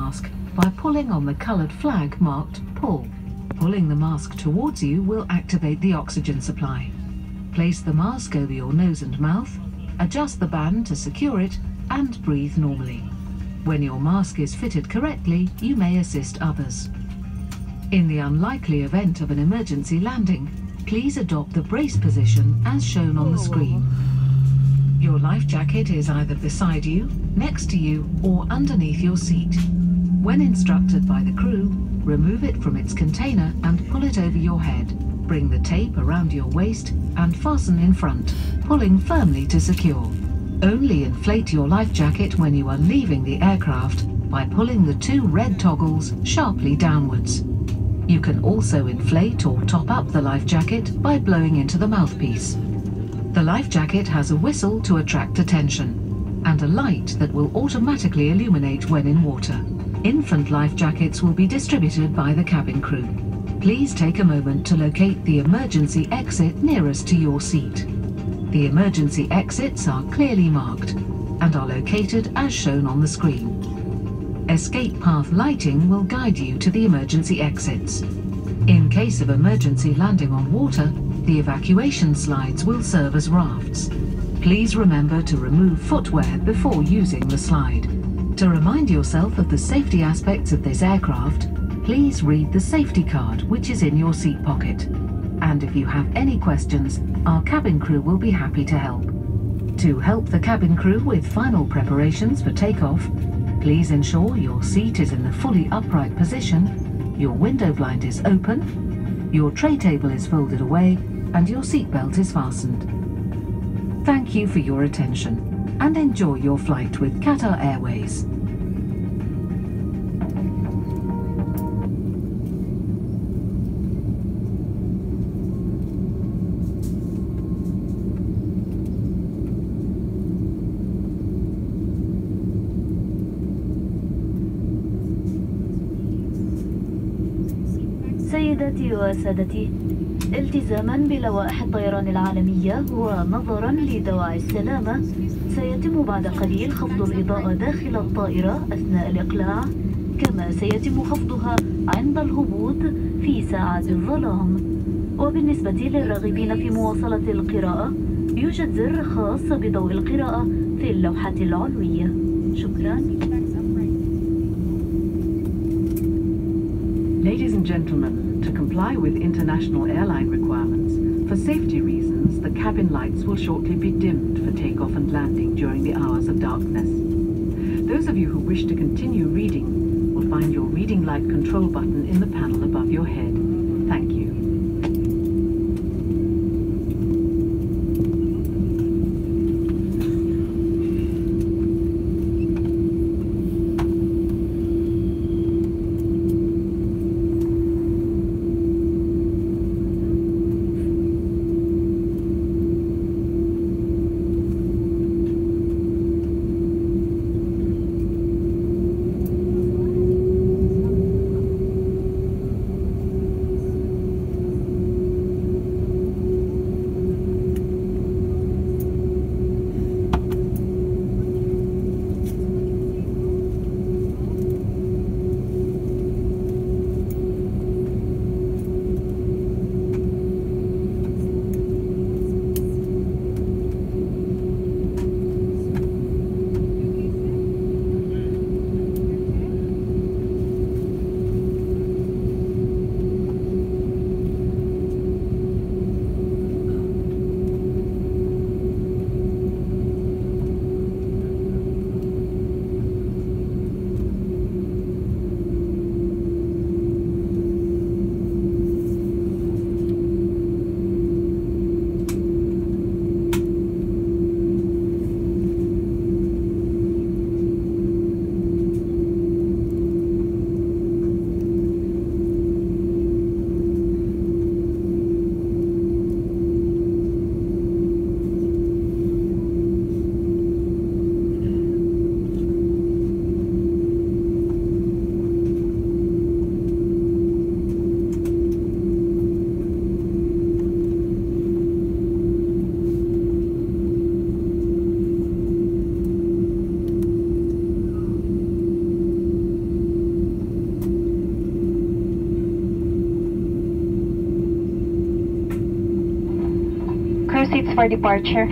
mask by pulling on the colored flag marked Pull. Pulling the mask towards you will activate the oxygen supply. Place the mask over your nose and mouth, adjust the band to secure it, and breathe normally. When your mask is fitted correctly, you may assist others. In the unlikely event of an emergency landing, please adopt the brace position as shown on the screen. Your life jacket is either beside you, next to you, or underneath your seat. When instructed by the crew, remove it from its container and pull it over your head. Bring the tape around your waist and fasten in front, pulling firmly to secure. Only inflate your life jacket when you are leaving the aircraft by pulling the two red toggles sharply downwards. You can also inflate or top up the life jacket by blowing into the mouthpiece. The life jacket has a whistle to attract attention and a light that will automatically illuminate when in water. Infant life jackets will be distributed by the cabin crew. Please take a moment to locate the emergency exit nearest to your seat. The emergency exits are clearly marked and are located as shown on the screen. Escape path lighting will guide you to the emergency exits. In case of emergency landing on water, the evacuation slides will serve as rafts. Please remember to remove footwear before using the slide. To remind yourself of the safety aspects of this aircraft, please read the safety card which is in your seat pocket. And if you have any questions, our cabin crew will be happy to help. To help the cabin crew with final preparations for takeoff, please ensure your seat is in the fully upright position, your window blind is open, your tray table is folded away, and your seatbelt is fastened. Thank you for your attention and enjoy your flight with Qatar Airways. سيداتي وسادتي، التزاما بلوائح الطيران العالمية ونظرا لدواعي السلامة، سيتم بعد قليل خفض الإضاءة داخل الطائرة أثناء الإقلاع، كما سيتم خفضها عند الهبوط في ساعات الظلام. وبالنسبة للراغبين في مواصلة القراءة، يوجد زر خاص بضوء القراءة في اللوحة العلوية. شكرا. Ladies and gentlemen, to comply with international airline requirements, for safety reasons, the cabin lights will shortly be dimmed for takeoff and landing during the hours of darkness. Those of you who wish to continue reading will find your reading light control button in the panel above your head. Thank you. for departure.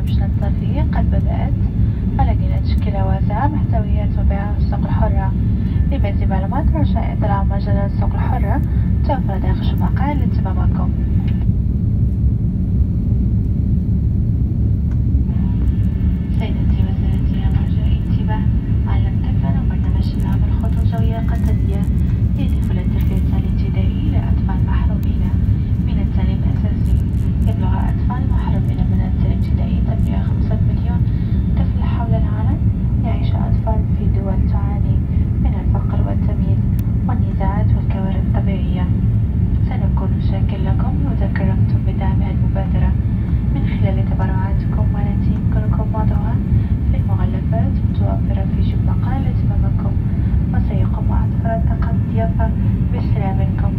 برنامجنا الترفيهي قد بدأت، ولكن تشكيل واسعة محتويات بها السوق الحرة. لمزيد معلومات رجاء اطلاع مجلة السوق الحرة توفر داخل المقال لانضمامكم. سيدتي وسادتي رجاء الانتباه، علم تكفن برنامجنا بالخطوط الجوية قتالية يهدف إلى التربية الابتدائي لأطفال محرومين من التعليم الأساسي. يبلغ أطفال محرومين من التعليم الابتدائي تربية 5 مليون طفل حول العالم. يعيش أطفال في دول تعاني من الفقر والتمييز والنزاعات والكوارث الطبيعية. سنكون شاكر لكم إذا قمتم بدعم المبادرة من خلال تبرعاتكم، والتي يمكنكم وضعها في المغلفات متوفرة في جب مقال أمامكم، وسيقوم أفراد طاقم الضيافة باستلامكم.